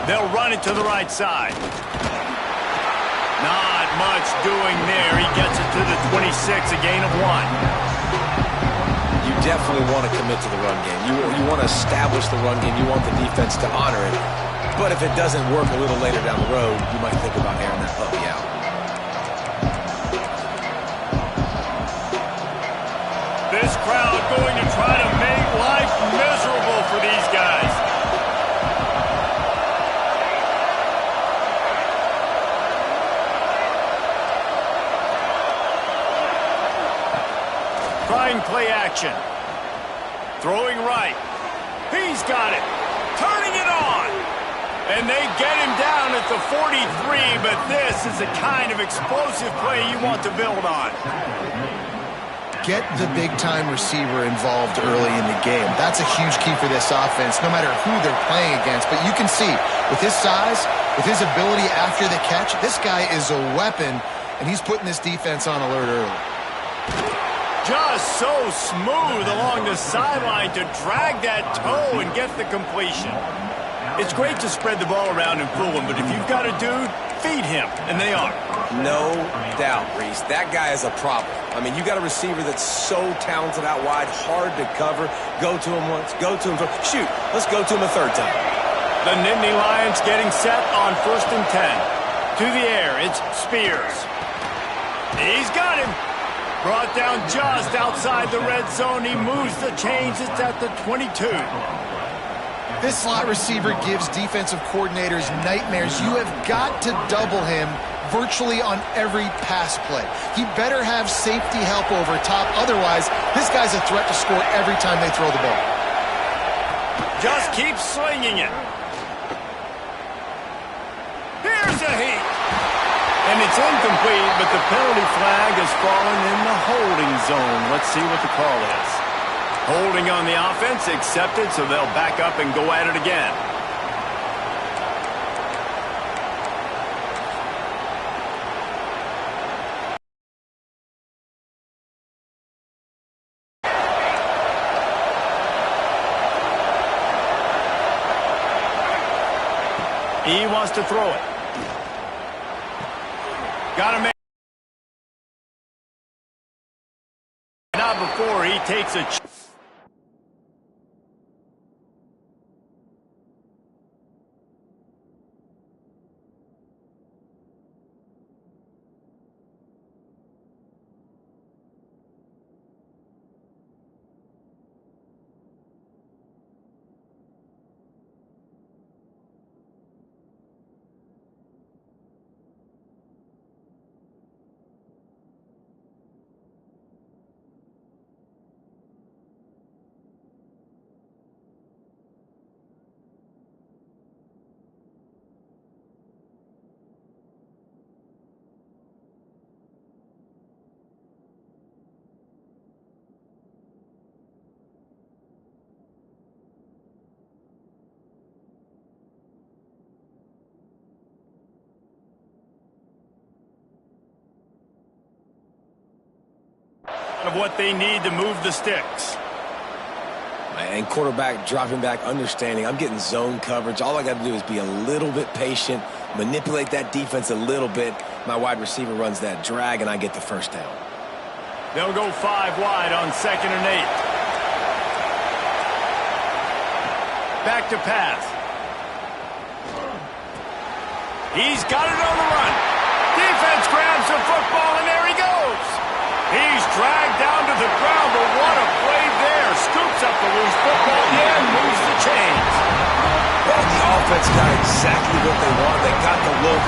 They'll run it to the right side. Not much doing there. He gets it to the 26, a gain of 1. You definitely want to commit to the run game. You want to establish the run game. You want the defense to honor it. But if it doesn't work a little later down the road, you might think about airing that puppy out. This crowd going to try to make life miserable for these guys. Trying play action. Throwing right. He's got it. Turning it on. And they get him down at the 43, but this is the kind of explosive play you want to build on. Get the big-time receiver involved early in the game. That's a huge key for this offense, no matter who they're playing against. But you can see, with his size, with his ability after the catch, this guy is a weapon, and he's putting this defense on alert early. Just so smooth along the sideline to drag that toe and get the completion. It's great to spread the ball around and fool him, but if you've got a dude, feed him, and they are. No doubt, Reese. That guy is a problem. I mean, you got a receiver that's so talented out wide, hard to cover. Go to him once, go to him twice. Shoot, let's go to him a third time. The Nittany Lions getting set on 1st and 10. To the air, it's Spears. He's got him. Brought down just outside the red zone. He moves the chains. It's at the 22. This slot receiver gives defensive coordinators nightmares. You have got to double him virtually on every pass play. He better have safety help over top. Otherwise, this guy's a threat to score every time they throw the ball. Just keep slinging it. Here's a heat. And it's incomplete, but the penalty flag has fallen in the holding zone. Let's see what the call is. Holding on the offense, accepted, so they'll back up and go at it again. He wants to throw it. Got to make not before he takes a of what they need to move the sticks. And quarterback dropping back, understanding I'm getting zone coverage. All I got to do is be a little bit patient, manipulate that defense a little bit. My wide receiver runs that drag, and I get the first down. They'll go 5 wide on 2nd and 8. Back to pass. He's got it on the run. Defense grabs the football, and there he goes. He's dragged down to the ground, but what a play there. Scoops up the loose football and moves the chains. Well, the offense got exactly what they wanted. They got the look.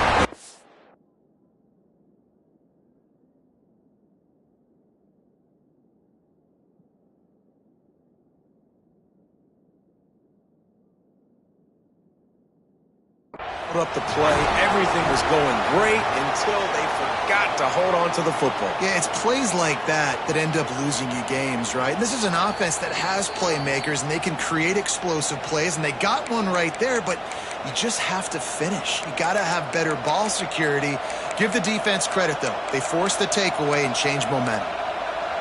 Put up the play. Everything was going great until they forgot to hold on to the football. Yeah, it's plays like that that end up losing you games, right? And this is an offense that has playmakers, and they can create explosive plays, and they got one right there, but you just have to finish. You got to have better ball security. Give the defense credit, though. They forced the takeaway and changed momentum.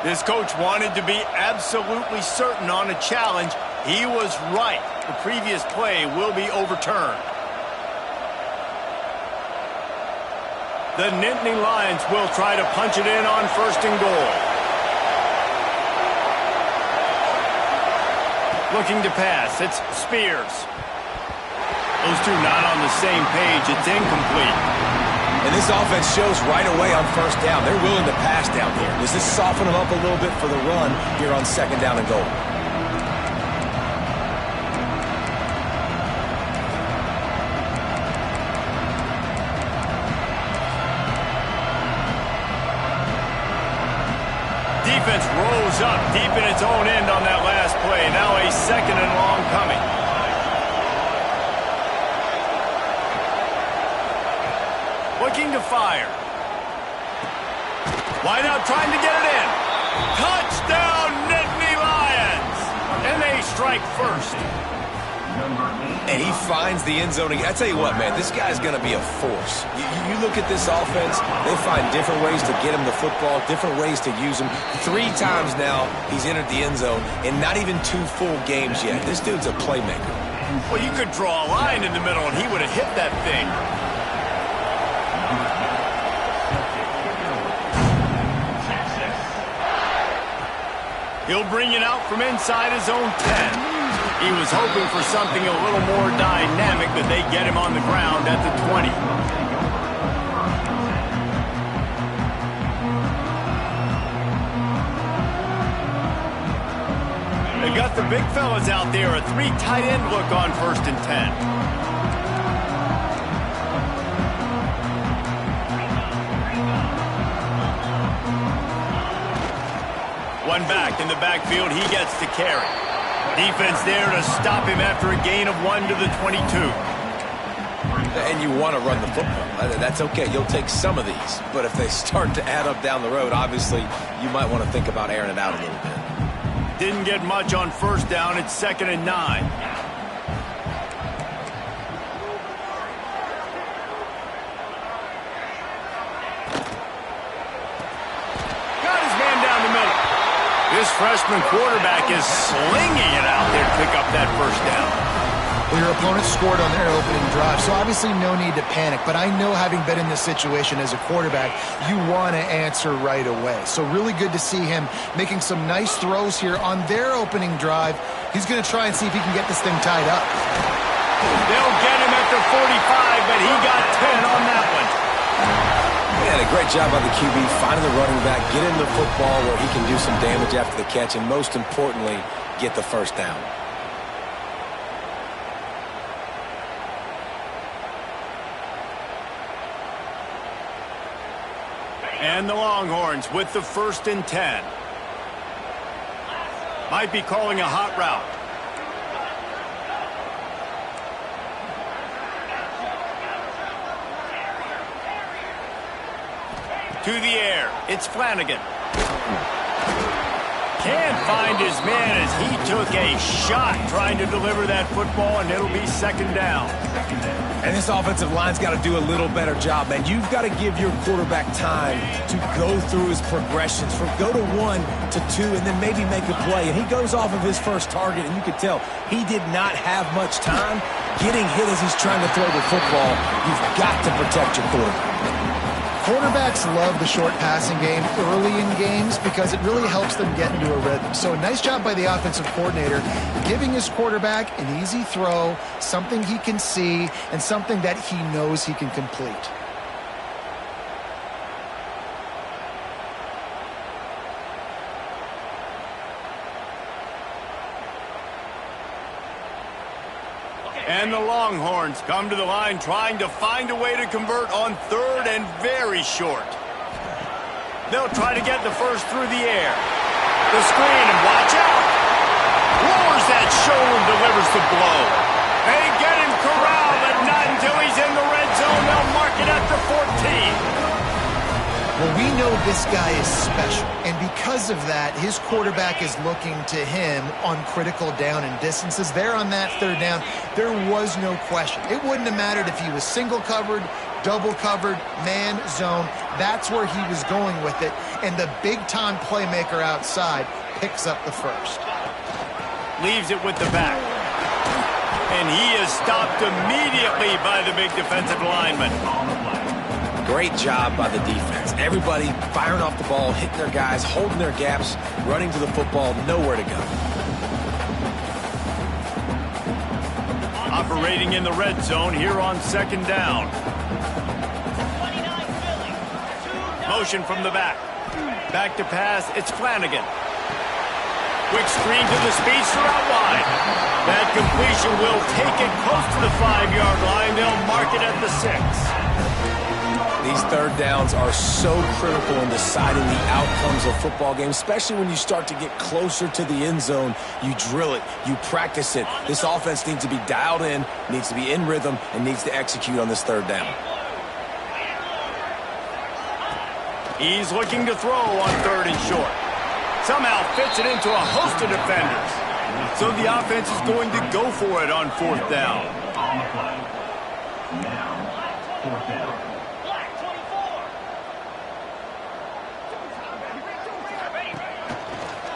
This coach wanted to be absolutely certain on a challenge. He was right. The previous play will be overturned. The Nittany Lions will try to punch it in on 1st and goal. Looking to pass, it's Spears. Those two not on the same page. It's incomplete. And this offense shows right away on 1st down. They're willing to pass down here. Does this soften them up a little bit for the run here on 2nd down and goal? Defense rose up deep in its own end on that last play. Now a 2nd and long coming. Looking to fire. Wide out trying to get it in. Touchdown, Nittany Lions! And they strike first. And he finds the end zone. I tell you what, man, this guy's going to be a force. You look at this offense, they find different ways to get him the football, different ways to use him. 3 times now he's entered the end zone, and not even 2 full games yet. This dude's a playmaker. Well, you could draw a line in the middle, and he would have hit that thing. He'll bring it out from inside his own 10. He was hoping for something a little more dynamic, but they get him on the ground at the 20. They got the big fellas out there, a 3 tight end look on 1st and 10. One back in the backfield, he gets to carry. Defense there to stop him after a gain of 1 to the 22. And you want to run the football. That's okay. You'll take some of these. But if they start to add up down the road, obviously, you might want to think about airing it out a little bit. Didn't get much on 1st down. It's 2nd and 9. This freshman quarterback is slinging it out there to pick up that 1st down. Well, your opponent scored on their opening drive, so obviously no need to panic. But I know, having been in this situation as a quarterback, you want to answer right away. So really good to see him making some nice throws here on their opening drive. He's going to try and see if he can get this thing tied up. They'll get him at the 45, but he got 10 on that one. Yeah, a great job by the QB finding the running back, get him the football where he can do some damage after the catch, and most importantly, get the 1st down. And the Longhorns with the 1st and 10. Might be calling a hot route. To the air, it's Flanagan. Can't find his man as he took a shot trying to deliver that football, and it'll be 2nd down. And this offensive line's got to do a little better job, man. You've got to give your quarterback time to go through his progressions, from go to 1 to 2, and then maybe make a play. And he goes off of his first target, and you can tell he did not have much time getting hit as he's trying to throw the football. You've got to protect your quarterback. Quarterbacks love the short passing game early in games because it really helps them get into a rhythm. So nice job by the offensive coordinator, giving his quarterback an easy throw, something he can see, and something that he knows he can complete. And the Longhorns come to the line trying to find a way to convert on 3rd and very short. They'll try to get the 1st through the air. The screen, and watch out. Lowers that shoulder and delivers the blow. They get him corralled, but not until he's in the red zone. They'll mark it at the 14. Well, we know this guy is special, and because of that, his quarterback is looking to him on critical down and distances. There on that 3rd down, there was no question. It wouldn't have mattered if he was single covered, double covered, man, zone. That's where he was going with it, and the big-time playmaker outside picks up the 1st. Leaves it with the back. And he is stopped immediately by the big defensive lineman. Great job by the defense. Everybody firing off the ball, hitting their guys, holding their gaps, running to the football, nowhere to go. Operating in the red zone here on 2nd down. Motion from the back. Back to pass, it's Flanagan. Quick screen to the speedster out wide. That completion will take it close to the 5-yard line. They'll mark it at the 6. These 3rd downs are so critical in deciding the outcomes of football games, especially when you start to get closer to the end zone. You drill it, you practice it. This offense needs to be dialed in, needs to be in rhythm, and needs to execute on this 3rd down. He's looking to throw on 3rd and short. Somehow fits it into a host of defenders. So the offense is going to go for it on 4th down.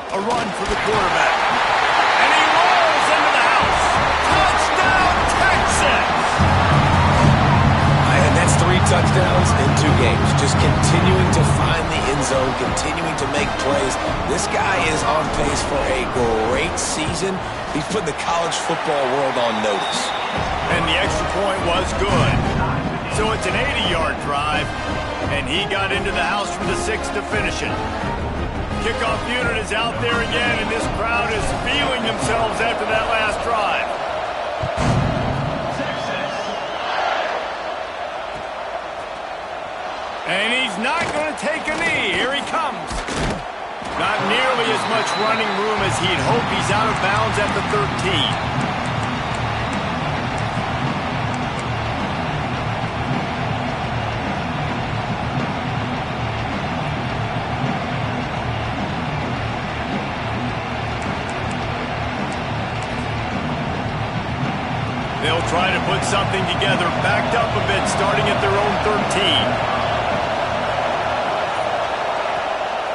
A run for the quarterback. And he rolls into the house. Touchdown, Texas! And that's 3 touchdowns in 2 games. Just continuing to find the end zone, continuing to make plays. This guy is on pace for a great season. He's putting the college football world on notice. And the extra point was good. So it's an 80-yard drive, and he got into the house from the 6 to finish it. Kickoff unit is out there again, and this crowd is feeling themselves after that last drive. And he's not going to take a knee. Here he comes. Not nearly as much running room as he'd hoped. He's out of bounds at the 13. They'll try to put something together, backed up a bit, starting at their own 13.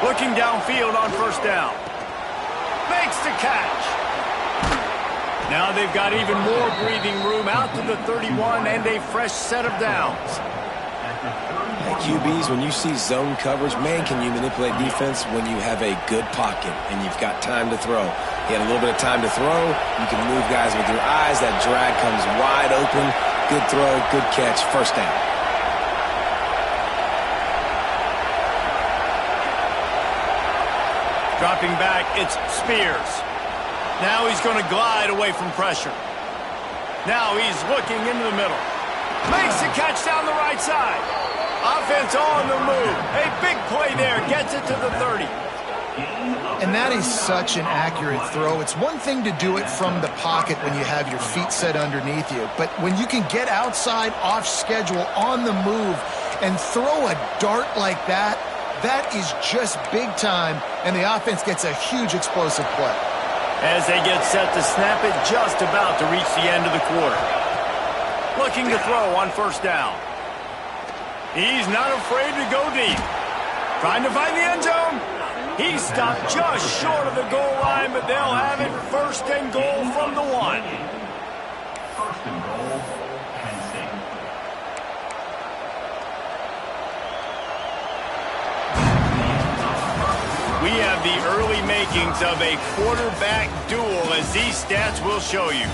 Looking downfield on 1st down. Makes the catch. Now they've got even more breathing room out to the 31 and a fresh set of downs. Hey, QBs, when you see zone coverage, man, can you manipulate defense when you have a good pocket and you've got time to throw. He had a little bit of time to throw. You can move guys with your eyes. That drag comes wide open. Good throw, good catch, 1st down. Dropping back, it's Spears. Now he's going to glide away from pressure. Now he's looking into the middle. Makes the catch down the right side. Offense on the move. A big play there. Gets it to the 30. And that is such an accurate throw. It's one thing to do it from the pocket when you have your feet set underneath you, but when you can get outside, off schedule, on the move, and throw a dart like that, that is just big time, and the offense gets a huge explosive play. As they get set to snap it, just about to reach the end of the quarter. Looking to throw on 1st down. He's not afraid to go deep. Trying to find the end zone. He stopped just short of the goal line, but they'll have it 1st and goal from the 1. 1st and goal, Penn State. We have the early makings of a quarterback duel, as these stats will show you.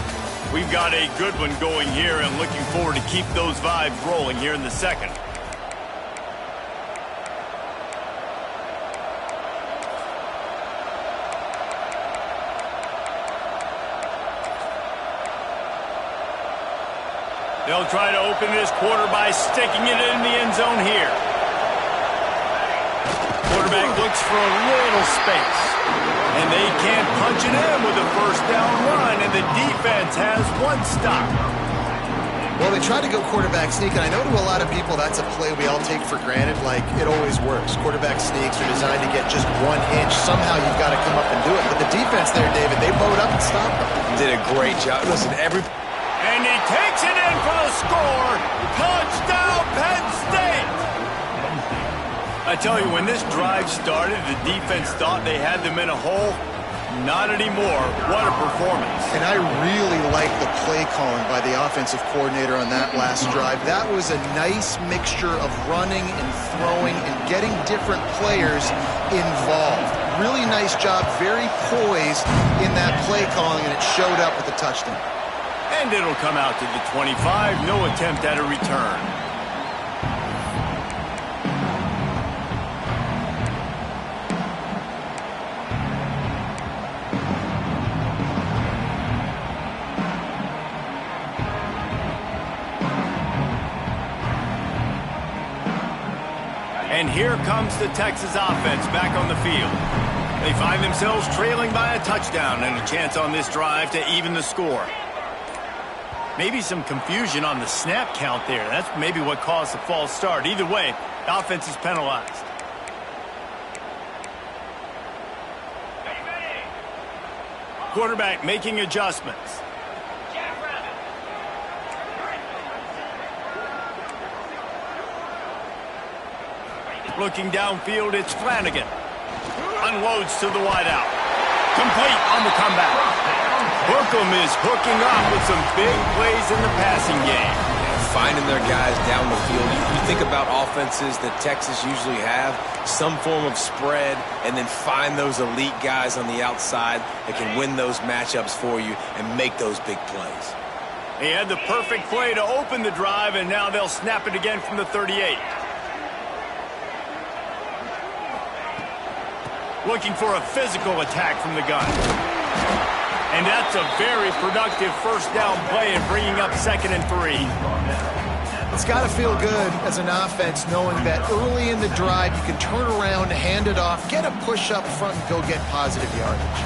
We've got a good one going here, and looking forward to keep those vibes rolling here in the 2nd. They'll try to open this quarter by sticking it in the end zone here. Quarterback looks for a little space. And they can't punch it in with a 1st down run, and the defense has 1 stop. Well, they try to go quarterback sneak, and I know to a lot of people that's a play we all take for granted, like it always works. Quarterback sneaks are designed to get just 1 inch. Somehow you've got to come up and do it. But the defense there, David, they bowed up and stopped them. Did a great job. Listen, And he takes it in for the score. Touchdown, Penn State! I tell you, when this drive started, the defense thought they had them in a hole. Not anymore. What a performance. And I really like the play calling by the offensive coordinator on that last drive. That was a nice mixture of running and throwing and getting different players involved. Really nice job, very poised in that play calling, and it showed up with the touchdown. And it'll come out to the 25. No attempt at a return. And here comes the Texas offense back on the field. They find themselves trailing by a touchdown and a chance on this drive to even the score. Maybe some confusion on the snap count there. That's maybe what caused the false start. Either way, the offense is penalized. Quarterback making adjustments. Looking downfield, it's Flanagan. Unloads to the wideout. Complete on the comeback. Hookham is hooking up with some big plays in the passing game. Finding their guys down the field. You think about offenses that Texas usually have, some form of spread, and then find those elite guys on the outside that can win those matchups for you and make those big plays. He had the perfect play to open the drive, and now they'll snap it again from the 38. Looking for a physical attack from the gun. And that's a very productive first down play and bringing up 2nd and 3. It's got to feel good as an offense knowing that early in the drive you can turn around, hand it off, get a push up front, and go get positive yardage.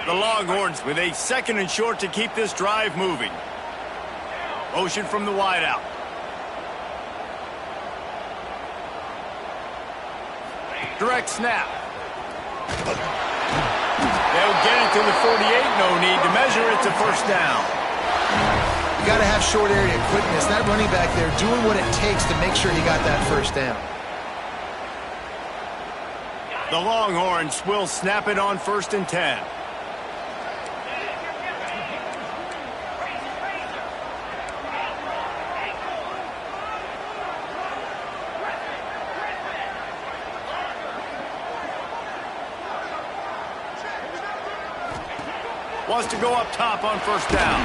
The Longhorns with a 2nd and short to keep this drive moving. Motion from the wideout. Direct snap. They'll get it to the 48. No need to measure it to first down. You got to have short area quickness. That running back there doing what it takes to make sure you got that first down. The Longhorns will snap it on 1st and 10. Wants to go up top on first down.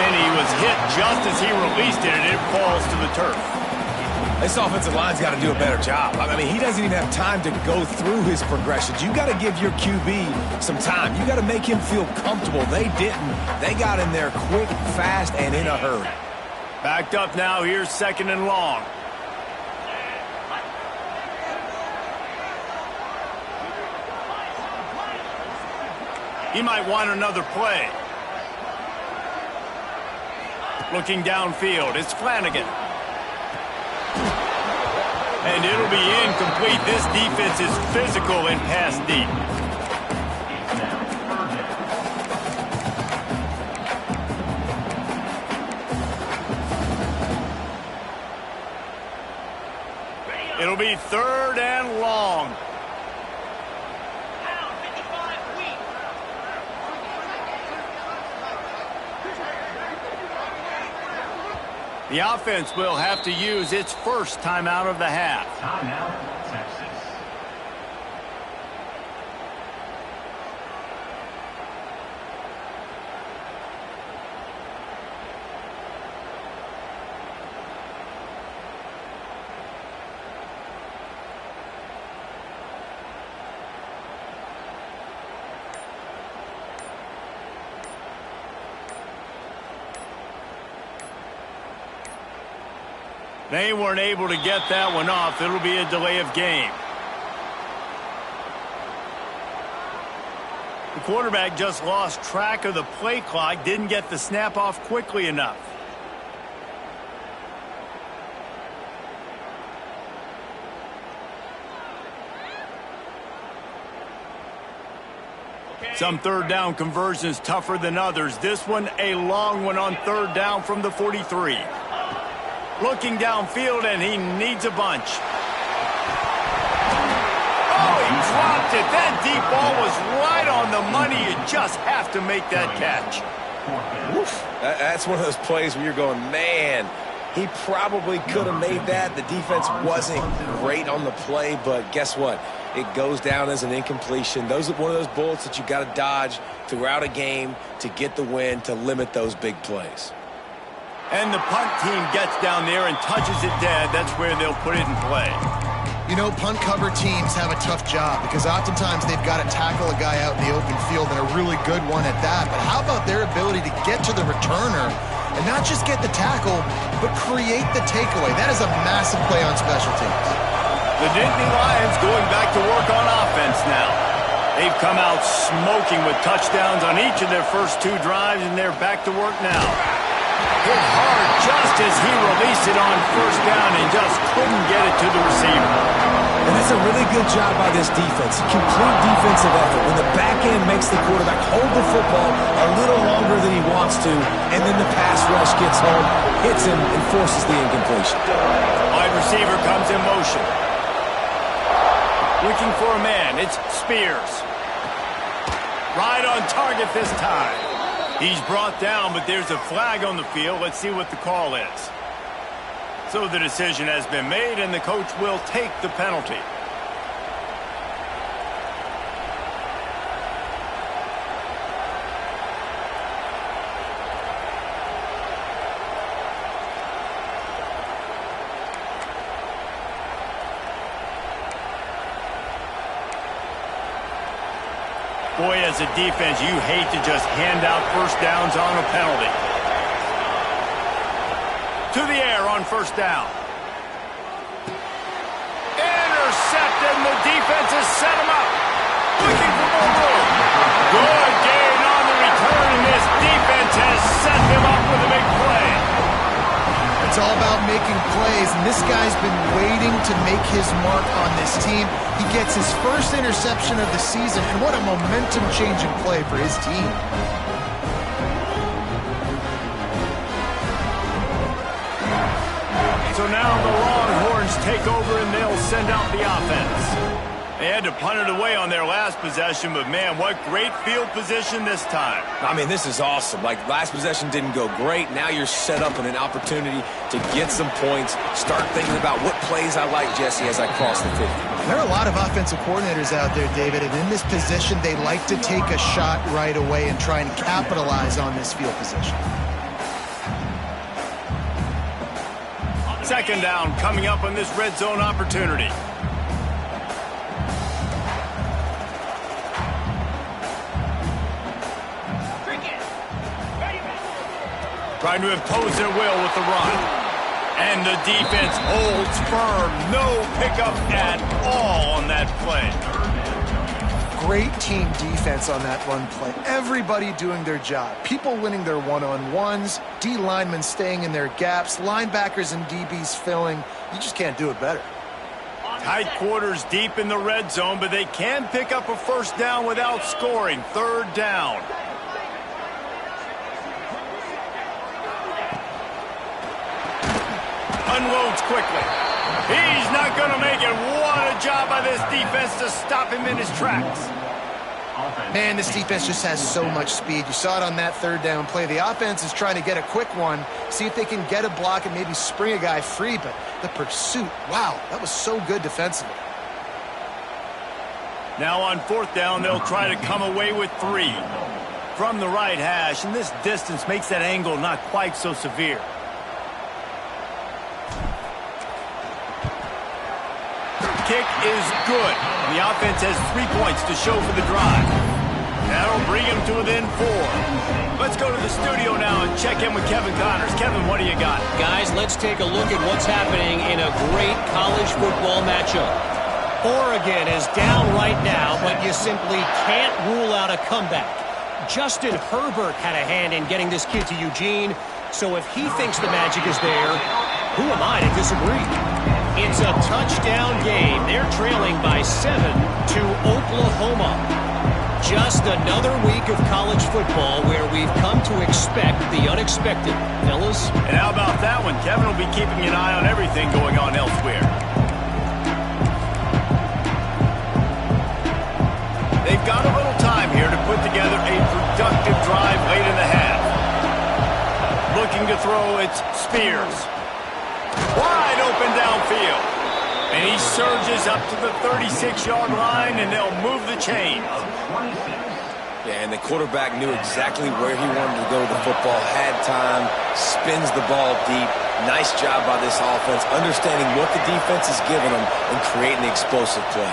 And he was hit just as he released it, and it falls to the turf. This offensive line's got to do a better job. I mean, he doesn't even have time to go through his progressions. You got to give your QB some time. You got to make him feel comfortable. They didn't. They got in there quick, fast, and in a hurry. Backed up now. Here's 2nd and long. He might want another play. Looking downfield, it's Flanagan. And it'll be incomplete. This defense is physical and pass deep. It'll be 3rd and long. The offense will have to use its first timeout of the half. Timeout, Texas. They weren't able to get that one off. It'll be a delay of game. The quarterback just lost track of the play clock, didn't get the snap off quickly enough. Some 3rd down conversions tougher than others. This one a long one on 3rd down from the 43. Looking downfield, and he needs a bunch. Oh, he dropped it. That deep ball was right on the money. You just have to make that catch. Oof. That's one of those plays where you're going, man, he probably could have made that. The defense wasn't great on the play, but guess what? It goes down as an incompletion. Those are one of those bullets that you got to dodge throughout a game to get the win, to limit those big plays. And the punt team gets down there and touches it dead. That's where they'll put it in play. You know, punt cover teams have a tough job because oftentimes they've got to tackle a guy out in the open field, and a really good one at that. But how about their ability to get to the returner and not just get the tackle, but create the takeaway? That is a massive play on special teams. The Nittany Lions going back to work on offense now. They've come out smoking with touchdowns on each of their first 2 drives, and they're back to work now. Hit hard just as he released it on first down and just couldn't get it to the receiver. And that's a really good job by this defense. Complete defensive effort. When the back end makes the quarterback hold the football a little longer than he wants to, and then the pass rush gets home, hits him, and forces the incompletion. Wide receiver comes in motion. Looking for a man. It's Spears. Right on target this time. He's brought down, but there's a flag on the field. Let's see what the call is. So the decision has been made, and the coach will take the penalty. Boy, as a defense, you hate to just hand out first downs on a penalty. To the air on first down. Intercepted, and the defense has set him up. Looking for more room. Good gain on the return, and this defense has set him up with a big play. It's all about making plays, and this guy's been waiting to make his mark on this team. He gets his first interception of the season, and what a momentum-changing play for his team. So now the Longhorns take over, and they'll send out the offense. They had to punt it away on their last possession, but man, what great field position this time. I mean, this is awesome. Like, last possession didn't go great. Now you're set up in an opportunity to get some points. Start thinking about what plays I like, Jesse, as I cross the 50. There are a lot of offensive coordinators out there, David, and in this position, they like to take a shot right away and try and capitalize on this field position. Second down coming up on this red zone opportunity. Trying to impose their will with the run. And the defense holds firm. No pickup at all on that play. Great team defense on that run play. Everybody doing their job. People winning their one-on-ones, D linemen staying in their gaps, linebackers and DBs filling. You just can't do it better. Tight quarters deep in the red zone, but they can pick up a first down without scoring. Third down. Unloads quickly. He's not going to make it. What a job by this defense to stop him in his tracks. Man, this defense just has so much speed. You saw it on that third down play. The offense is trying to get a quick one, see if they can get a block and maybe spring a guy free, but the pursuit, wow, that was so good defensively. Now on fourth down, they'll try to come away with 3. From the right hash, and this distance makes that angle not quite so severe. Kick is good. The offense has 3 points to show for the drive. That'll bring him to within 4. Let's go to the studio now and check in with Kevin Connors. Kevin, what do you got? Guys, let's take a look at what's happening in a great college football matchup. Oregon is down right now, but you simply can't rule out a comeback. Justin Herbert had a hand in getting this kid to Eugene, so if he thinks the magic is there, who am I to disagree? It's a touchdown game. They're trailing by 7 to Oklahoma. Just another week of college football where we've come to expect the unexpected. Fellas? And how about that one. Kevin will be keeping an eye on everything going on elsewhere. They've got a little time here to put together a productive drive late in the half. Looking to throw, it's Spears. Wide open downfield. And he surges up to the 36-yard line, and they'll move the chains. Yeah, and the quarterback knew exactly where he wanted to go with the football, had time, spins the ball deep. Nice job by this offense, understanding what the defense is giving them and creating the explosive play.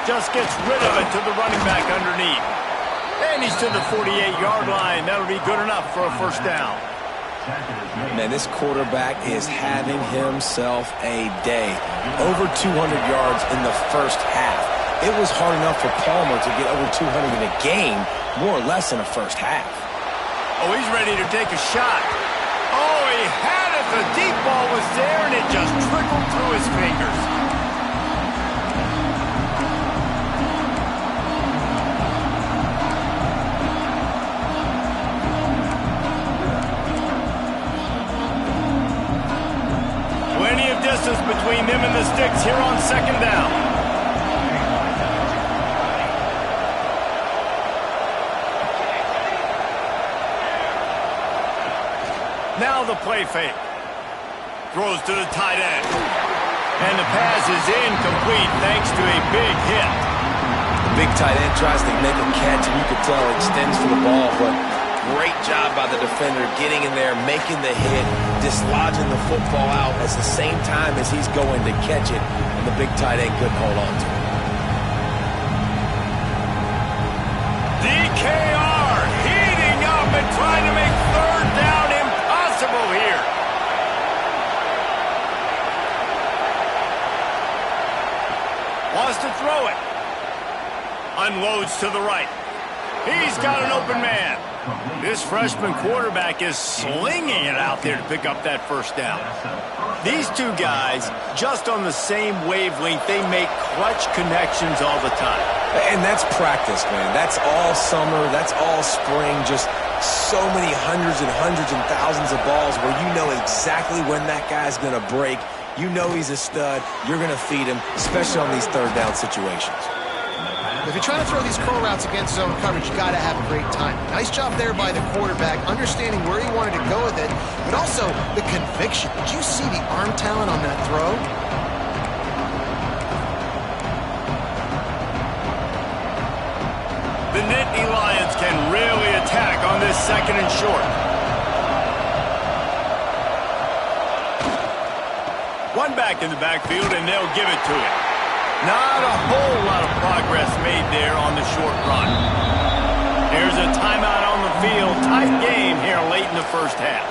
Just gets rid of it to the running back underneath. And he's to the 48-yard line. That'll be good enough for a first down. Man, this quarterback is having himself a day. Over 200 yards in the first half. It was hard enough for Palmer to get over 200 in a game, more or less in the first half. Oh, he's ready to take a shot. Oh, he had it. The deep ball was there, and it just trickled through his fingers. Plenty of distance between them and the sticks here on second down. Now the play fake. Throws to the tight end. And the pass is incomplete thanks to a big hit. The big tight end tries to make a catch, and you can tell it extends for the ball, but great job by the defender getting in there, making the hit, dislodging the football out at the same time as he's going to catch it, and the big tight end couldn't hold on to it. DKR heating up and trying to make third down impossible here. Wants to throw it. Unloads to the right. He's got an open man. This freshman quarterback is slinging it out there to pick up that first down. These two guys, just on the same wavelength, they make clutch connections all the time. And that's practice, man. That's all summer. That's all spring. Just so many hundreds and thousands of balls where you know exactly when that guy's going to break. You know he's a stud. You're going to feed him, especially on these third down situations. If you're trying to throw these curl routes against zone coverage, you got to have a great time. Nice job there by the quarterback, understanding where he wanted to go with it, but also the conviction. Did you see the arm talent on that throw? The Nittany Lions can really attack on this second and short. One back in the backfield, and they'll give it to him. Not a whole lot of progress made there on the short run. There's a timeout on the field. Tight game here late in the first half.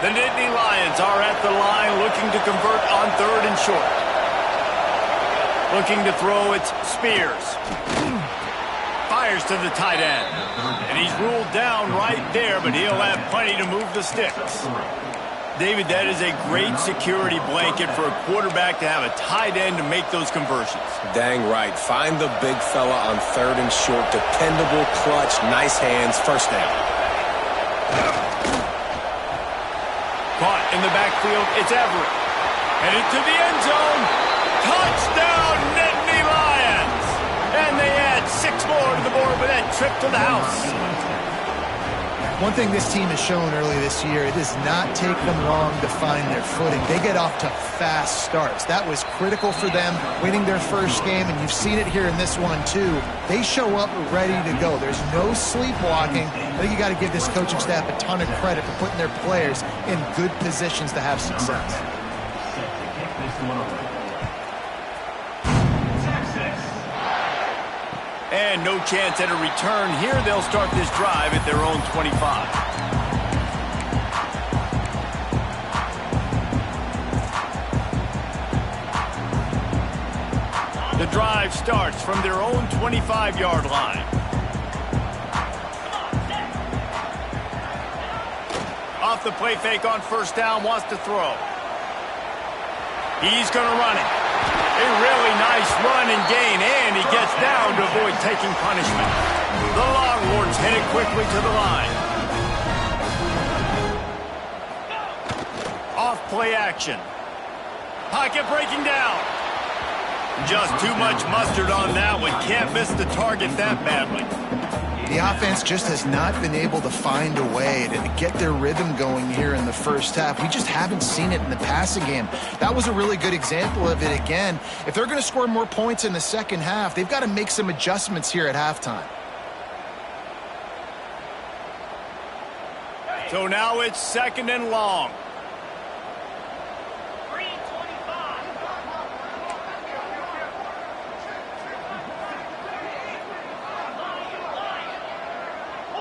The Nittany Lions are at the line looking to convert on third and short. Looking to throw, it's Spears. Fires to the tight end. And he's ruled down right there, but he'll have plenty to move the sticks. David, that is a great security blanket for a quarterback to have a tight end to make those conversions. Dang right. Find the big fella on third and short. Dependable, clutch, nice hands, first down. Caught in the backfield, it's Everett. Headed to the end zone. Touchdown, Nittany Lions! And they add 6 more to the board with that trip to the house. One thing this team has shown early this year, it does not take them long to find their footing. They get off to fast starts. That was critical for them, winning their first game, and you've seen it here in this one too. They show up ready to go. There's no sleepwalking. I think you got to give this coaching staff a ton of credit for putting their players in good positions to have success. And no chance at a return here. They'll start this drive at their own 25. The drive starts from their own 25-yard line. Off the play fake on first down, wants to throw. He's going to run it. run and gain, and he gets down to avoid taking punishment. The Longhorns hit it quickly to the line. Off play action. Pocket breaking down. Just too much mustard on that one. Can't miss the target that badly. The offense just has not been able to find a way to get their rhythm going here in the first half. We just haven't seen it in the passing game. That was a really good example of it again. If they're going to score more points in the second half, they've got to make some adjustments here at halftime. So now it's 2nd and long.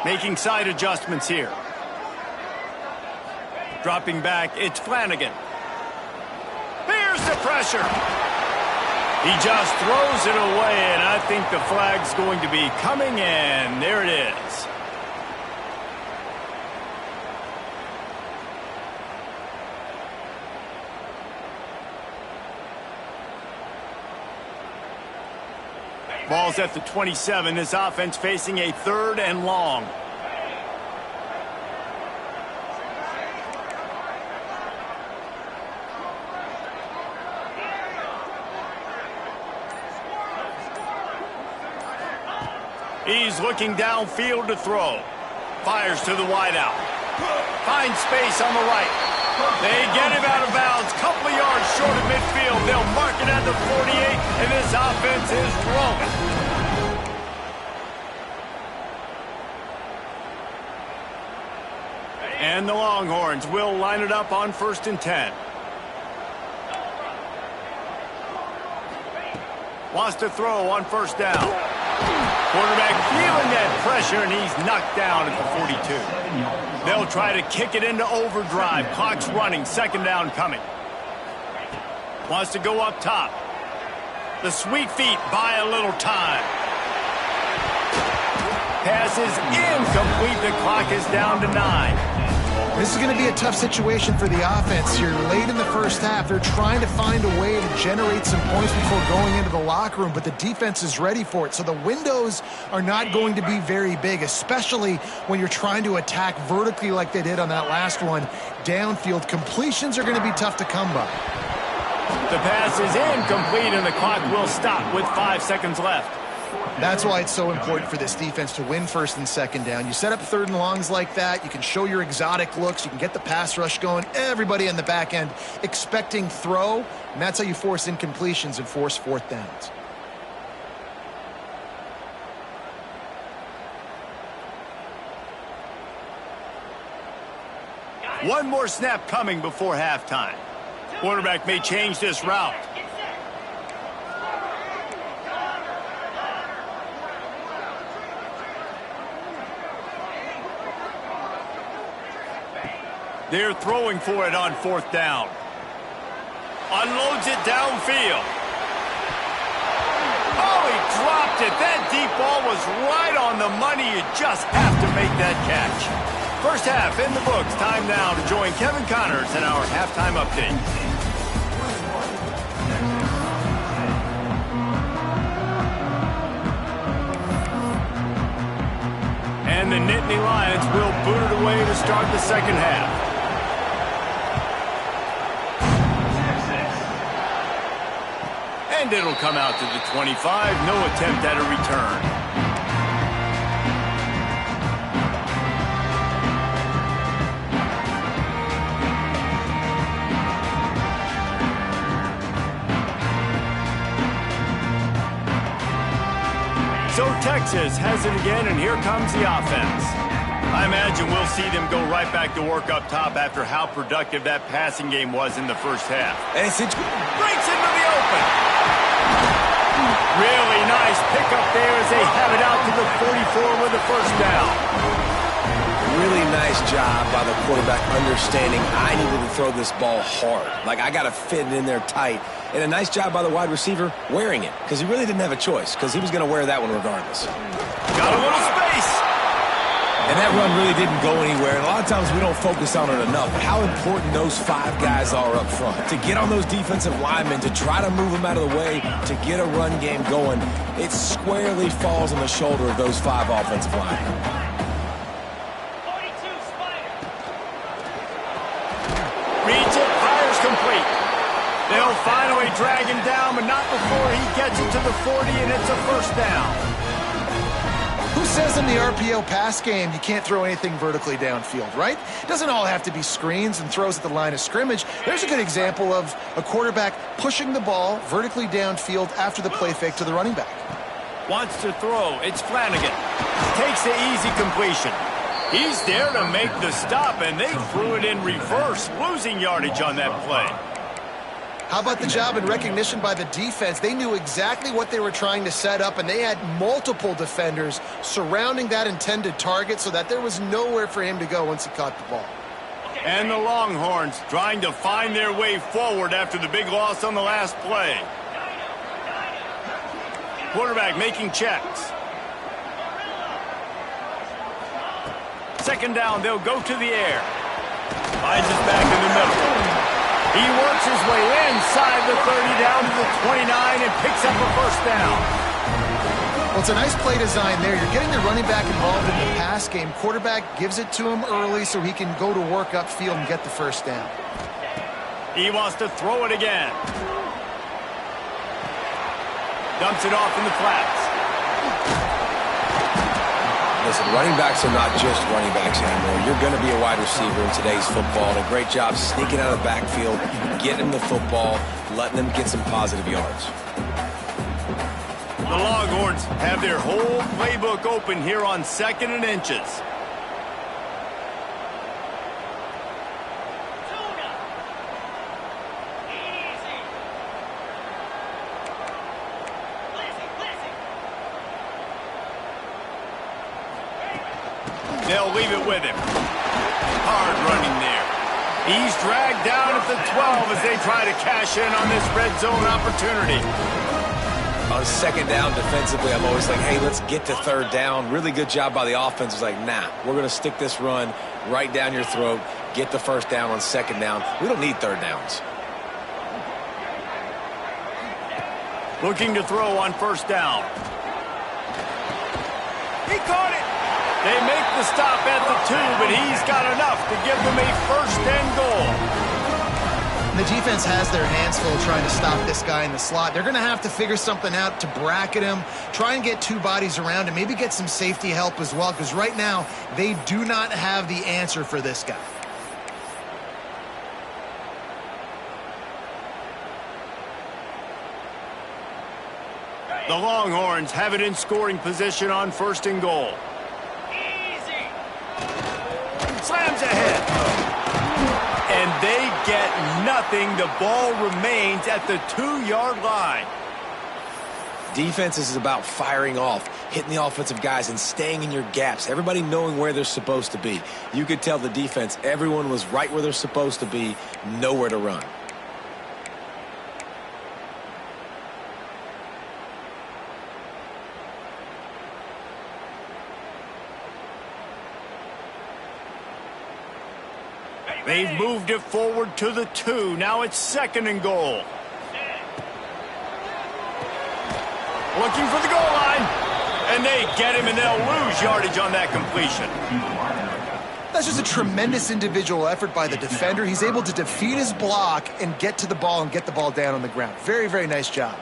Making side adjustments here. Dropping back, it's Flanagan. Here's the pressure. He just throws it away, and I think the flag's going to be coming in. There it is. Ball's at the 27. This offense facing a 3rd and long. He's looking downfield to throw. Fires to the wideout. Finds space on the right. They get him out of bounds. Couple of yards short of midfield. They'll mark it at the 48, and this offense is rolling. And the Longhorns will line it up on 1st and 10. Wants to throw on 1st down. Quarterback feeling that pressure, and he's knocked down at the 42. They'll try to kick it into overdrive. Clock's running. 2nd down coming. Wants to go up top. The sweet feet buy a little time. Pass is incomplete. The clock is down to 9. This is going to be a tough situation for the offense here. Late in the first half, they're trying to find a way to generate some points before going into the locker room, but the defense is ready for it. So the windows are not going to be very big, especially when you're trying to attack vertically like they did on that last one. Downfield completions are going to be tough to come by. The pass is incomplete, and the clock will stop with 5 seconds left. That's why it's so important for this defense to win 1st and 2nd down. You set up 3rd and longs like that. You can show your exotic looks. You can get the pass rush going. Everybody in the back end expecting throw, and that's how you force incompletions and force 4th downs. One more snap coming before halftime. Quarterback may change this route. They're throwing for it on 4th down. Unloads it downfield. Oh, he dropped it. That deep ball was right on the money. You just have to make that catch. First half in the books. Time now to join Kevin Connors in our halftime update. And the Nittany Lions will boot it away to start the second half. And it'll come out to the 25. No attempt at a return. So Texas has it again, and here comes the offense. I imagine we'll see them go right back to work up top after how productive that passing game was in the first half. And it's breaks into the open. Really nice pickup there as they have it out to the 44 with the 1st down. really nice job by the quarterback understanding I needed to throw this ball hard. Like, I got to fit it in there tight. And a nice job by the wide receiver wearing it, because he really didn't have a choice, because he was going to wear that one regardless. Got a little space. And that run really didn't go anywhere. And a lot of times we don't focus on it enough. But how important those 5 guys are up front. To get on those defensive linemen, to try to move them out of the way, to get a run game going, it squarely falls on the shoulder of those 5 offensive linemen. Reads it, fires complete. They'll finally drag him down, but not before he gets it to the 40, and it's a first down. Who says in the RPO pass game you can't throw anything vertically downfield, right? It doesn't all have to be screens and throws at the line of scrimmage. There's a good example of a quarterback pushing the ball vertically downfield after the play fake to the running back. Wants to throw. It's Flanagan. Takes the easy completion. He's there to make the stop, and they threw it in reverse, losing yardage on that play. How about the job and recognition by the defense? They knew exactly what they were trying to set up, and they had multiple defenders surrounding that intended target so that there was nowhere for him to go once he caught the ball. And the Longhorns trying to find their way forward after the big loss on the last play. Quarterback making checks. Second down, they'll go to the air. Finds it back in the middle. He works his way inside the 30 down to the 29 and picks up a first down. Well, it's a nice play design there. You're getting the running back involved in the pass game. Quarterback gives it to him early so he can go to work upfield and get the first down. He wants to throw it again. Dumps it off in the flats. Listen, running backs are not just running backs anymore. You're going to be a wide receiver in today's football. And a great job sneaking out of the backfield, getting the football, letting them get some positive yards. The Longhorns have their whole playbook open here on 2nd and inches. They'll leave it with him. Hard running there. He's dragged down at the 12 as they try to cash in on this red zone opportunity. On 2nd down defensively, I'm always like, hey, let's get to 3rd down. Really good job by the offense. It's like, nah, we're going to stick this run right down your throat, get the first down on 2nd down. We don't need 3rd downs. Looking to throw on 1st down. He caught it. They make the stop at the 2, but he's got enough to give them a 1st and goal. And the defense has their hands full trying to stop this guy in the slot. They're going to have to figure something out to bracket him, try and get 2 bodies around him, maybe get some safety help as well, because right now they do not have the answer for this guy. The Longhorns have it in scoring position on 1st and goal. Slams ahead. And they get nothing. The ball remains at the 2-yard line. Defense is about firing off, hitting the offensive guys and staying in your gaps. Everybody knowing where they're supposed to be. You could tell the defense, everyone was right where they're supposed to be, nowhere to run. They've moved it forward to the 2. Now it's 2nd and goal. Looking for the goal line. And they get him, and they'll lose yardage on that completion. That's just a tremendous individual effort by the defender. He's able to defeat his block and get to the ball and get the ball down on the ground. Very, very nice job.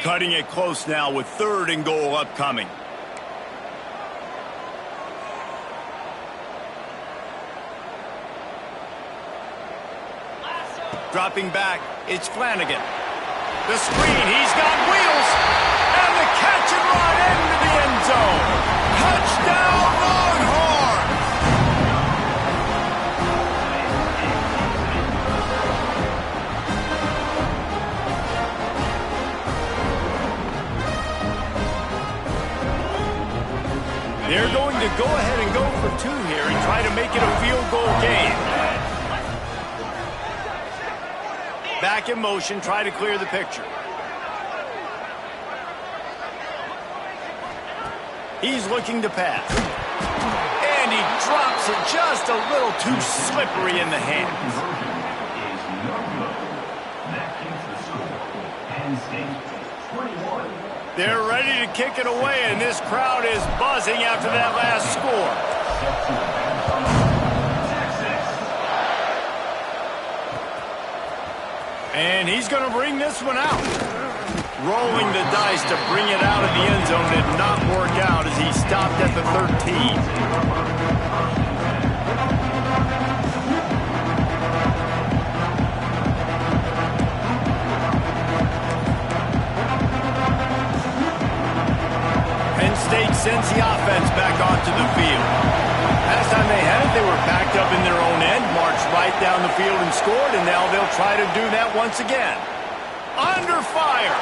Cutting it close now with 3rd and goal upcoming. Dropping back, it's Flanagan. The screen, he's got wheels. And the catch and run into the end zone. Touchdown, Longhorn! They're going to go ahead and go for 2 here and try to make it a field goal game. Back in motion, try to clear the picture. He's looking to pass. And he drops it just a little too slippery in the hands. They're ready to kick it away, and this crowd is buzzing after that last score. And he's going to bring this one out. Rolling the dice to bring it out of the end zone did not work out as he stopped at the 13. State sends the offense back onto the field. Last time they had it, they were backed up in their own end, marched right down the field and scored, and now they'll try to do that once again. Under fire.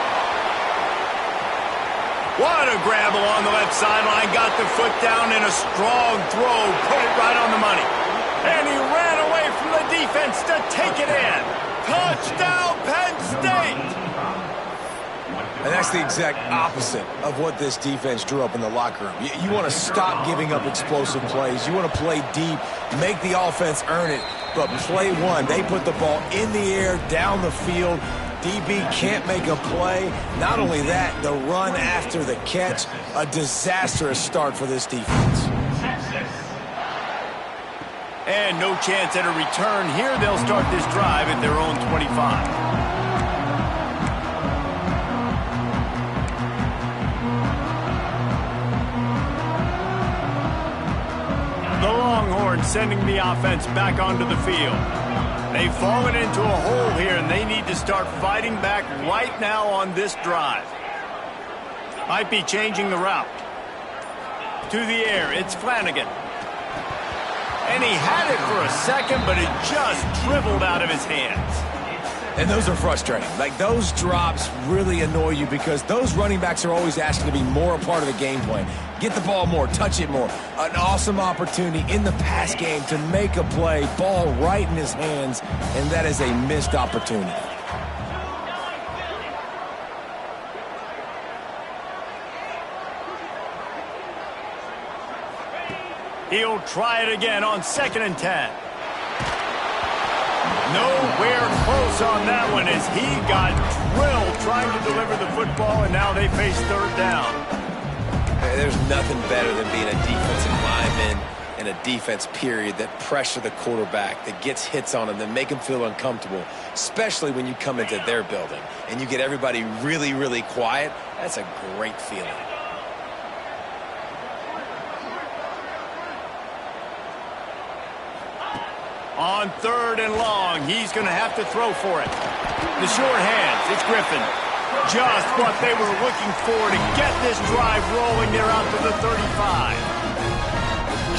What a grab along the left sideline. Got the foot down in a strong throw. Put it right on the money. And he ran away from the defense to take it in. Touchdown, Penn State! And that's the exact opposite of what this defense drew up in the locker room. You want to stop giving up explosive plays. You want to play deep, make the offense earn it. But play one, they put the ball in the air, down the field. DB can't make a play. Not only that, the run after the catch, a disastrous start for this defense. And no chance at a return here. They'll start this drive at their own 25. The Longhorns sending the offense back onto the field. They've fallen into a hole here, and they need to start fighting back right now on this drive. Might be changing the route. To the air, it's Flanagan. And he had it for a second, but it just dribbled out of his hands. And those are frustrating. Like, those drops really annoy you because those running backs are always asking to be more a part of the game plan. Get the ball more, touch it more. An awesome opportunity in the pass game to make a play, ball right in his hands, and that is a missed opportunity. He'll try it again on 2nd and 10. Nowhere close on that one as he got drilled trying to deliver the football, and now they face 3rd down. There's nothing better than being a defensive lineman in a defense period that pressure the quarterback, that gets hits on him, that make him feel uncomfortable, especially when you come into their building and you get everybody really, really quiet. That's a great feeling. On 3rd and long, he's going to have to throw for it. The short hands, it's Griffin. Just what they were looking for to get this drive rolling. They're out to the 35.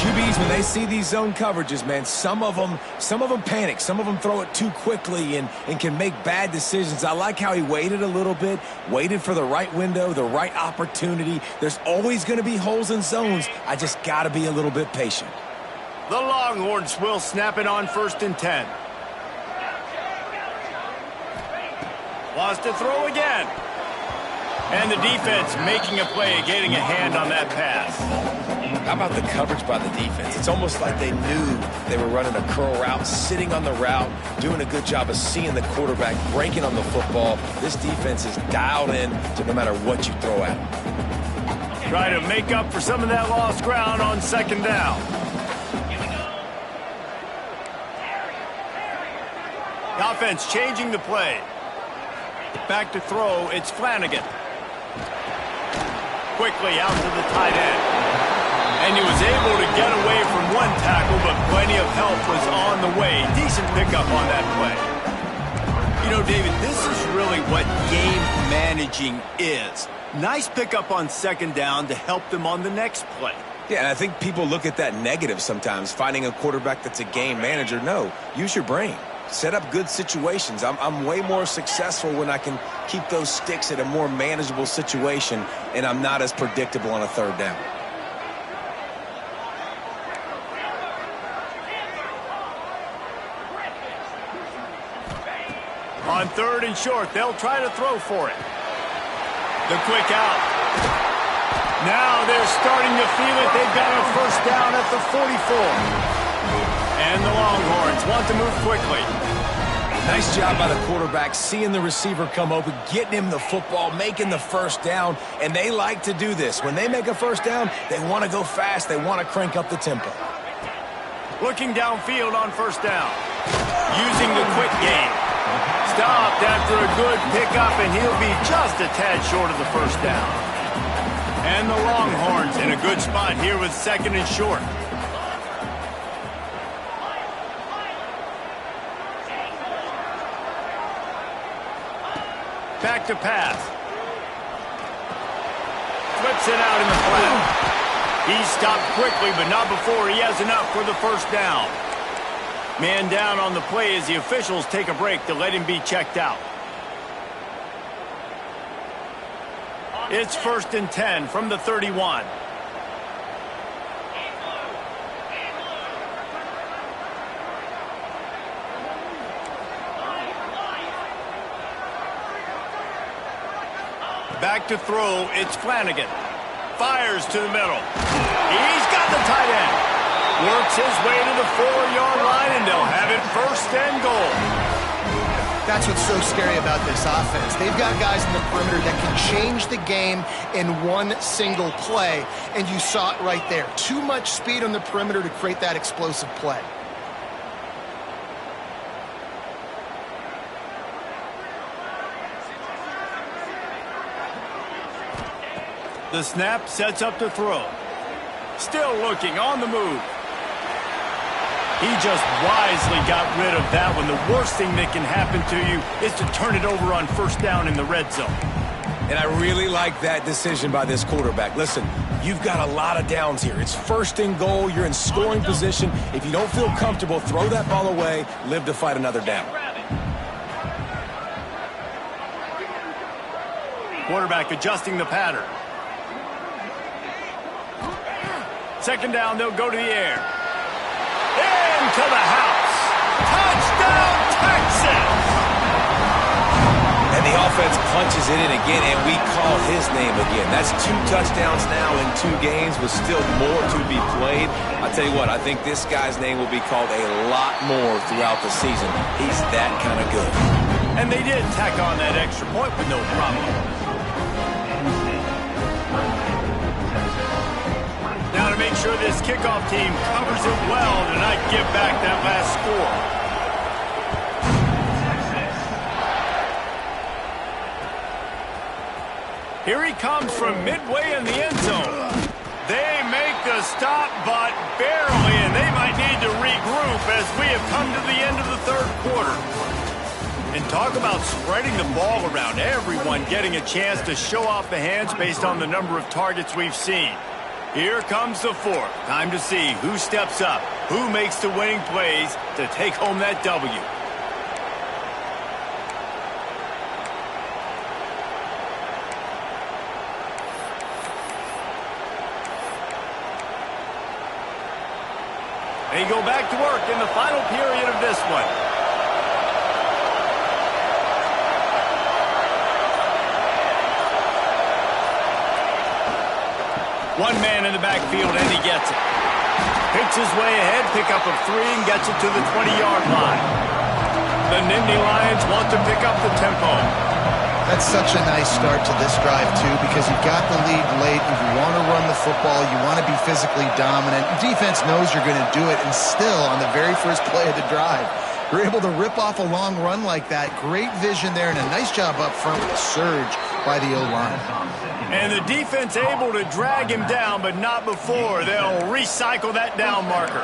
QBs, when they see these zone coverages, man, some of them panic. Some of them throw it too quickly and can make bad decisions. I like how he waited a little bit, waited for the right window, the right opportunity. There's always going to be holes in zones. I just got to be a little bit patient. The Longhorns will snap it on 1st and 10. Wants to throw again. And the defense making a play, getting a hand on that pass. How about the coverage by the defense? It's almost like they knew they were running a curl route, sitting on the route, doing a good job of seeing the quarterback, breaking on the football. This defense is dialed in to no matter what you throw at them. Try to make up for some of that lost ground on 2nd down. The offense changing the play. Back to throw, it's Flanagan. Quickly out to the tight end. And he was able to get away from one tackle, but plenty of help was on the way. Decent pickup on that play. You know, David, this is really what game managing is. Nice pickup on 2nd down to help them on the next play. Yeah, and I think people look at that negative sometimes, finding a quarterback that's a game manager. No, use your brain. Set up good situations. I'm way more successful when I can keep those sticks at a more manageable situation, and I'm not as predictable on a 3rd down. On 3rd and short, they'll try to throw for it. The quick out. Now they're starting to feel it. They've got a first down at the 44. And the Longhorns want to move quickly. Nice job by the quarterback, seeing the receiver come open, getting him the football, making the first down, and they like to do this. When they make a first down, they want to go fast. They want to crank up the tempo. Looking downfield on first down. Using the quick game. Stopped after a good pickup, and he'll be just a tad short of the first down. And the Longhorns in a good spot here with second and short. Back to pass. Flips it out in the flat. He stopped quickly, but not before he has enough for the first down. Man down on the play as the officials take a break to let him be checked out. It's 1st and 10 from the 31. Back to throw, it's Flanagan. Fires to the middle. He's got the tight end. Works his way to the 4-yard line, and they'll have it 1st and goal. That's what's so scary about this offense. They've got guys in the perimeter that can change the game in one single play, and you saw it right there. Too much speed on the perimeter to create that explosive play. The snap sets up the throw. Still looking on the move. He just wisely got rid of that one. The worst thing that can happen to you is to turn it over on first down in the red zone. And I really like that decision by this quarterback. Listen, you've got a lot of downs here. It's 1st and goal. You're in scoring position. If you don't feel comfortable, throw that ball away. Live to fight another down. Quarterback adjusting the pattern. 2nd down, they'll go to the air. Into the house. Touchdown, Texas! And the offense punches it in again, and we call his name again. That's 2 touchdowns now in 2 games with still more to be played. I'll tell you what, I think this guy's name will be called a lot more throughout the season. He's that kind of good. And they did tack on that extra point with no problem. Now to make sure this kickoff team covers it well to not give back that last score. Here he comes from midway in the end zone. They make the stop, but barely, and they might need to regroup as we have come to the end of the 3rd quarter. And talk about spreading the ball around, everyone getting a chance to show off the hands based on the number of targets we've seen. Here comes the 4th. Time to see who steps up, who makes the winning plays to take home that W. They go back to work in the final period of this one. One man in the backfield, and he gets it. Picks his way ahead, pickup of 3, and gets it to the 20-yard line. The Nittany Lions want to pick up the tempo. That's such a nice start to this drive, too, because you've got the lead late. If you want to run the football, you want to be physically dominant. Defense knows you're going to do it, and still, on the very first play of the drive, you're able to rip off a long run like that. Great vision there, and a nice job up front with a surge by the O-line. And the defense able to drag him down, but not before. They'll recycle that down marker.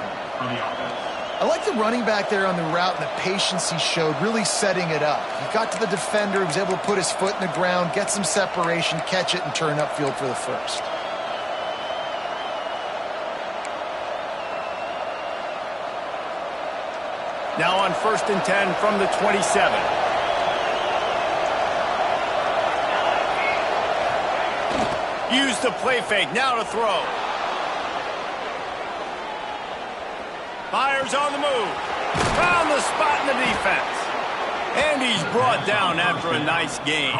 I like the running back there on the route and the patience he showed, really setting it up. He got to the defender, he was able to put his foot in the ground, get some separation, catch it, and turn upfield for the first. Now on 1st and 10 from the 27. Use the play fake, now to throw. Fires on the move. Found the spot in the defense. And he's brought down after a nice game.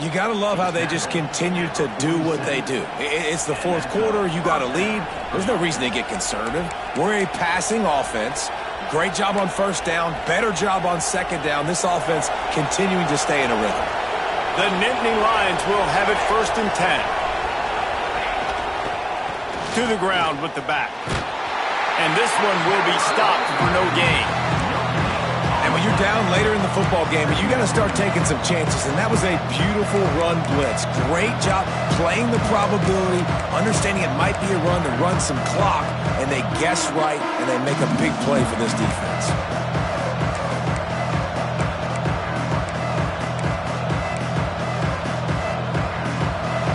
You got to love how they just continue to do what they do. It's the fourth quarter. You got a lead. There's no reason to get conservative. We're a passing offense. Great job on first down. Better job on second down. This offense continuing to stay in a rhythm. The Nittany Lions will have it 1st and 10. To the ground with the back. And this one will be stopped for no gain. And when you're down later in the football game, you got to start taking some chances. And that was a beautiful run blitz. Great job playing the probability, understanding it might be a run to run some clock. And they guess right, and they make a big play for this defense.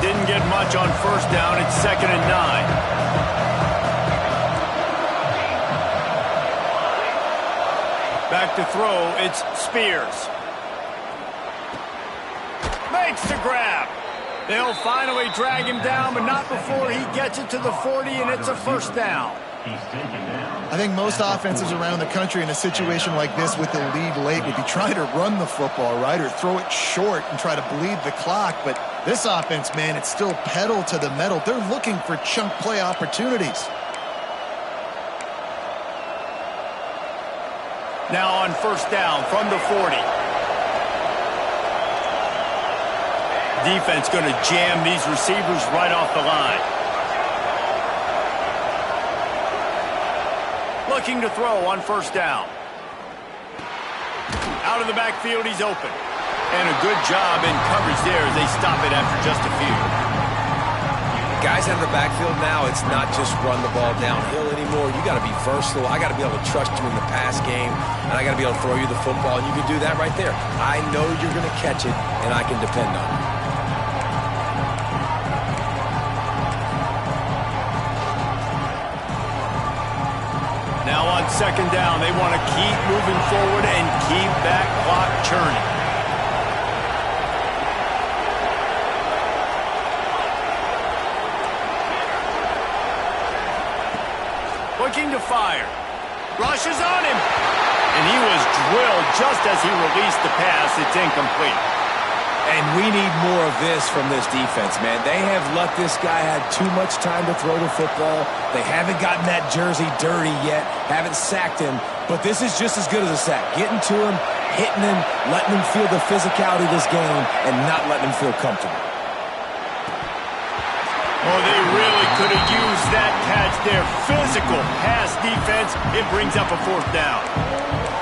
Didn't get much on first down. It's 2nd and 9. Back to throw, it's Spears. Makes the grab. They'll finally drag him down, but not before he gets it to the 40, and it's a 1st down. I think most offenses around the country in a situation like this with the lead late would be trying to run the football, right, or throw it short and try to bleed the clock. But this offense, man, it's still pedal to the metal. They're looking for chunk play opportunities. Now on first down from the 40. Defense going to jam these receivers right off the line. Looking to throw on first down. Out of the backfield, he's open. And a good job in coverage there as they stop it after just a few. Guys out of the backfield now, it's not just run the ball downhill anymore. You got to be versatile. I got to be able to trust you in the pass game, and I got to be able to throw you the football, and you can do that right there. I know you're going to catch it, and I can depend on it. Now on second down, they want to keep moving forward and keep that clock churning. Looking to fire. Rushes on him. And he was drilled just as he released the pass. It's incomplete. And we need more of this from this defense, man. They have let this guy have too much time to throw the football. They haven't gotten that jersey dirty yet, haven't sacked him. But this is just as good as a sack. Getting to him, hitting him, letting him feel the physicality of this game, and not letting him feel comfortable. Oh, they really could have used that catch there. Physical pass defense. It brings up a 4th down.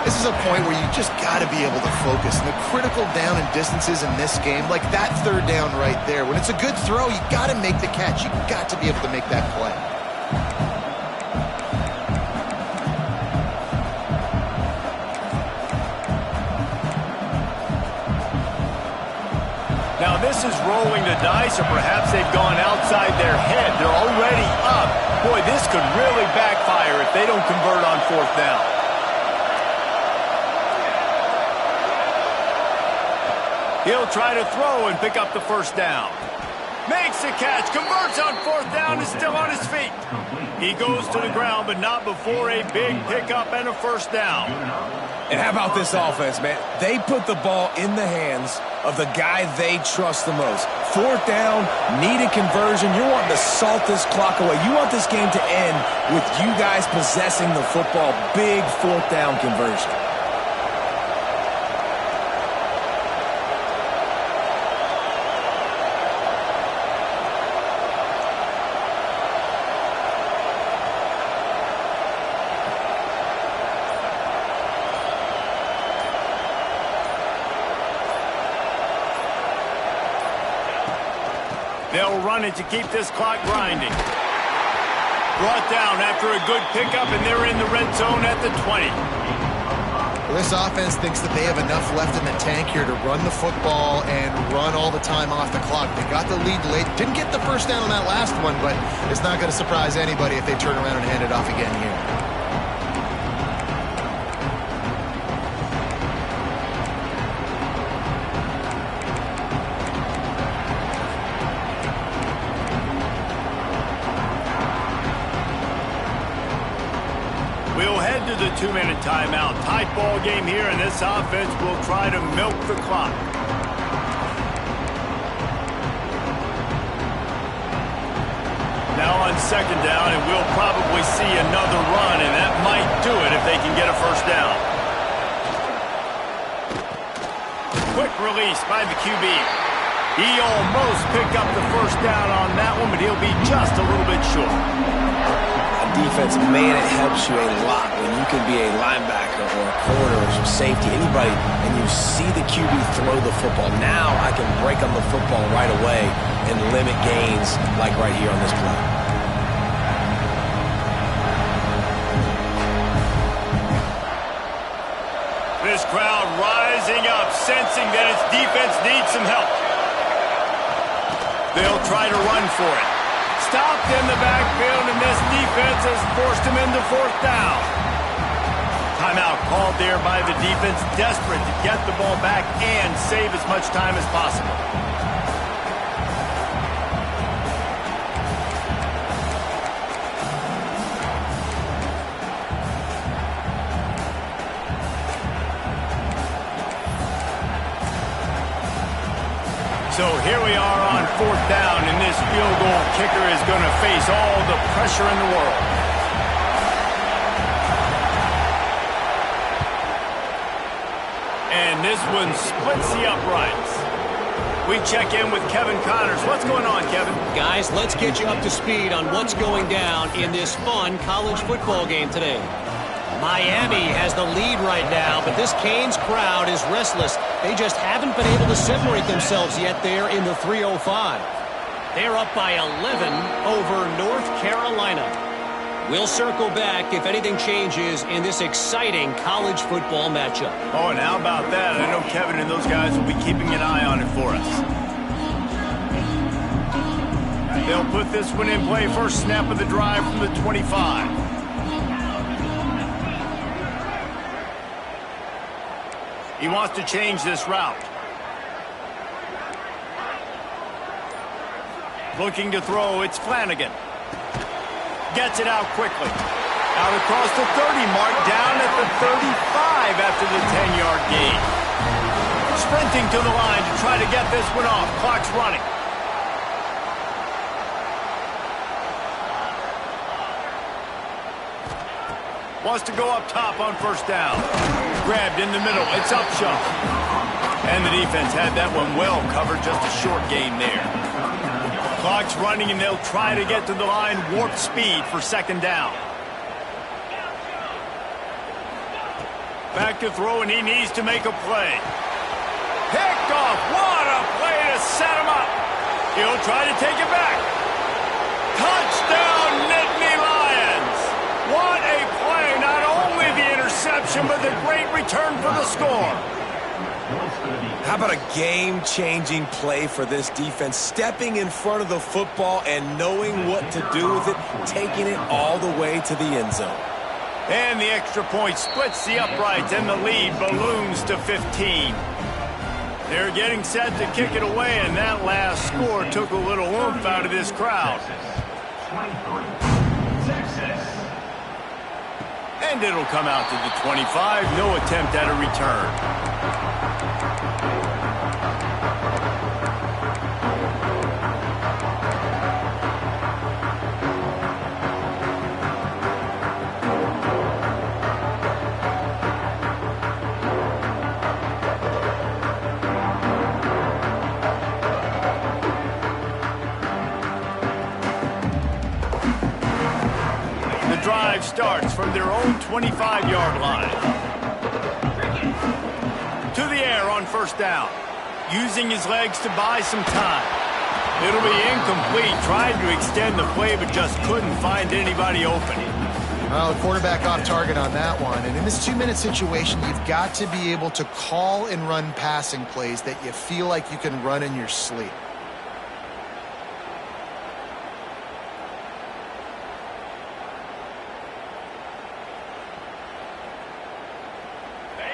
This is a point where you just got to be able to focus. And the critical down and distances in this game, like that 3rd down right there, when it's a good throw, you got to make the catch. You got to be able to make that play. Now this is rolling the dice, or perhaps they've gone outside their head. They're already up. Boy, this could really backfire if they don't convert on 4th down. He'll try to throw and pick up the 1st down. Makes the catch, converts on 4th down, is still on his feet. He goes to the ground, but not before a big pickup and a 1st down. And how about this offense, man? They put the ball in the hands of the guy they trust the most. 4th down, needed conversion. You're wanting to salt this clock away. You want this game to end with you guys possessing the football. Big 4th down conversion. They'll run it to keep this clock grinding. Brought down after a good pickup, and they're in the red zone at the 20. Well, this offense thinks that they have enough left in the tank here to run the football and run all the time off the clock. They got the lead late. Didn't get the 1st down on that last one, but it's not going to surprise anybody if they turn around and hand it off again here. We'll head to the 2-minute timeout. Tight ball game here, and this offense will try to milk the clock. Now on second down, and we'll probably see another run, and that might do it if they can get a first down. Quick release by the QB. He almost picked up the first down on that one, but he'll be just a little bit short. Defense, man, it helps you a lot when you can be a linebacker or a corner or some safety, anybody, and you see the QB throw the football. Now I can break on the football right away and limit gains like right here on this play. This crowd rising up, sensing that its defense needs some help. They'll try to run for it. Stopped in the backfield, and this defense has forced him into fourth down. Timeout called there by the defense, desperate to get the ball back and save as much time as possible. So here we are on fourth down, and this field goal kicker is going to face all the pressure in the world. And this one splits the uprights. We check in with Kevin Connors. What's going on, Kevin? Guys, let's get you up to speed on what's going down in this fun college football game today. Miami has the lead right now, but this Canes crowd is restless. They just haven't been able to separate themselves yet there in the 305. They're up by 11 over North Carolina. We'll circle back if anything changes in this exciting college football matchup. Oh, and how about that? I know Kevin and those guys will be keeping an eye on it for us. They'll put this one in play. First snap of the drive from the 25. He wants to change this route. Looking to throw, it's Flanagan. Gets it out quickly. Out across the 30 mark, down at the 35 after the 10-yard gain. Sprinting to the line to try to get this one off. Clock's running. Wants to go up top on first down. Grabbed in the middle. It's Upshaw. And the defense had that one well covered. Just a short gain there. Clock's running, and they'll try to get to the line. Warp speed for second down. Back to throw, and he needs to make a play. Picked off. What a play to set him up. He'll try to take it back. Touchdown, Nittany Lions. What a play. Not only the interception, but the great return for the score. How about a game-changing play for this defense? Stepping in front of the football and knowing what to do with it, taking it all the way to the end zone. And the extra point splits the uprights, and the lead balloons to 15. They're getting set to kick it away, and that last score took a little oomph out of this crowd. And it'll come out to the 25. No attempt at a return. Drive starts from their own 25-yard line. To the air on first down. Using his legs to buy some time. It'll be incomplete. Tried to extend the play, but just couldn't find anybody open. Well, the quarterback off target on that one. And in this 2-minute situation, you've got to be able to call and run passing plays that you feel like you can run in your sleep.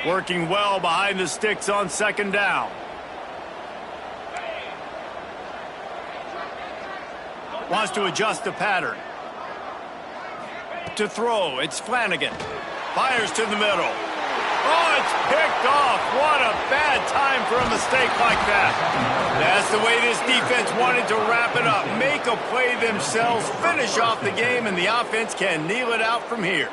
Working well behind the sticks on second down. Wants to adjust the pattern. To throw, it's Flanagan. Fires to the middle. Oh, it's picked picked off. What a bad time for a mistake like that. That's the way this defense wanted to wrap it up. Make a play themselves, finish off the game, and the offense can kneel it out from here.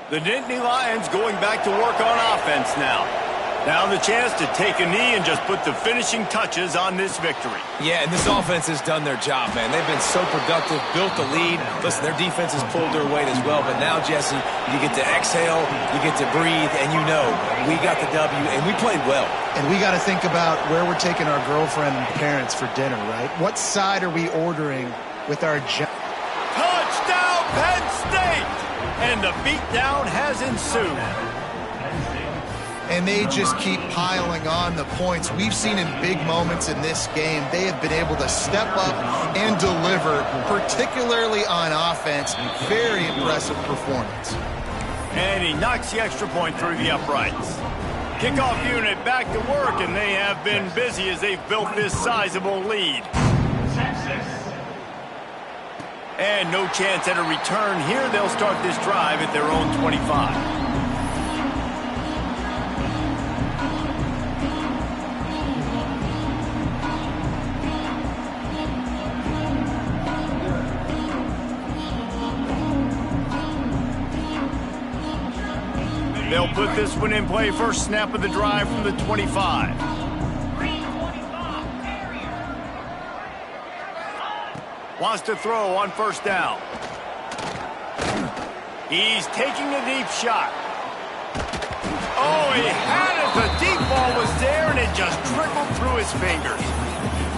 The Nittany Lions going back to work on offense now. Now the chance to take a knee and just put the finishing touches on this victory. Yeah, and this offense has done their job, man. They've been so productive, built the lead. Listen, their defense has pulled their weight as well. But now, Jesse, you get to exhale, you get to breathe, and you know we got the W, and we played well. And we got to think about where we're taking our girlfriend and parents for dinner, right? What side are we ordering with our... Touchdown, Penn State! And the beatdown has ensued. And they just keep piling on the points. We've seen in big moments in this game, they have been able to step up and deliver, particularly on offense. Very impressive performance. And he knocks the extra point through the uprights. Kickoff unit back to work, and they have been busy as they've built this sizable lead. And no chance at a return here. They'll start this drive at their own 25. They'll put this one in play. First snap of the drive from the 25. Wants to throw on first down. He's taking a deep shot. Oh, he had it. The deep ball was there, and it just trickled through his fingers.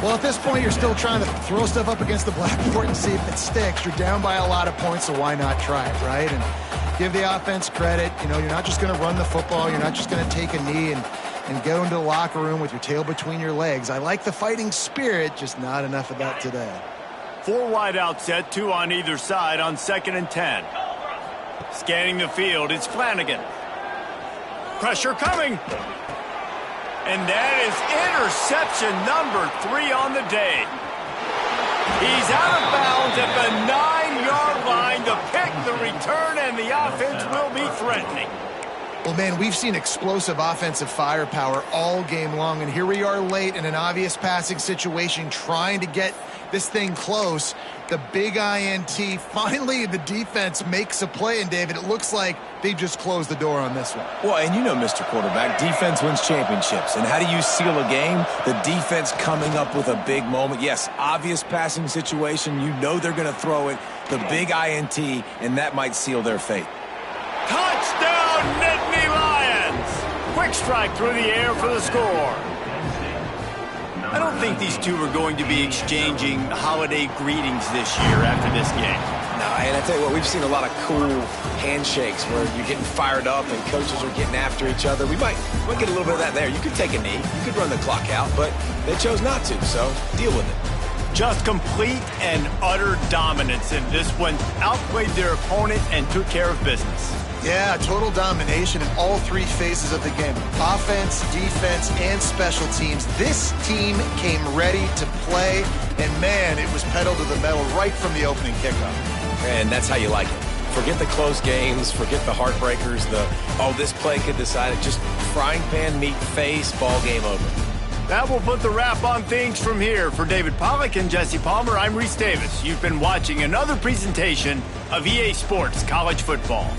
Well, at this point, you're still trying to throw stuff up against the blackboard and see if it sticks. You're down by a lot of points, so why not try it, right? And give the offense credit. You know, you're not just going to run the football. You're not just going to take a knee and go into the locker room with your tail between your legs. I like the fighting spirit, just not enough of that today. 4 wide out set, 2 on either side on 2nd and 10. Scanning the field, it's Flanagan. Pressure coming. And that is interception number 3 on the day. He's out of bounds at the 9-yard line. The pick, the return, and the offense will be threatening. Well, man, we've seen explosive offensive firepower all game long, and here we are late in an obvious passing situation trying to get this thing close. The big INT, finally the defense makes a play, and David, it looks like they just closed the door on this one. Well, and you know, Mr. Quarterback, defense wins championships. And how do you seal a game? The defense coming up with a big moment. Yes, obvious passing situation. You know they're going to throw it. The big INT, and that might seal their fate. Touchdown, Nittany Lions! Quick strike through the air for the score. I don't think these two are going to be exchanging holiday greetings this year after this game. No, and I tell you what, we've seen a lot of cool handshakes where you're getting fired up and coaches are getting after each other. We might get a little bit of that there. You could take a knee, you could run the clock out, but they chose not to, so deal with it. Just complete and utter dominance, and this one outplayed their opponent and took care of business. Yeah, total domination in all 3 phases of the game. Offense, defense, and special teams. This team came ready to play, and man, it was pedal to the metal right from the opening kickoff. And that's how you like it. Forget the close games, forget the heartbreakers, this play could decide it. Just frying pan meet face, ball game over. That will put the wrap on things from here. For David Pollack and Jesse Palmer, I'm Reese Davis. You've been watching another presentation of EA Sports College Football.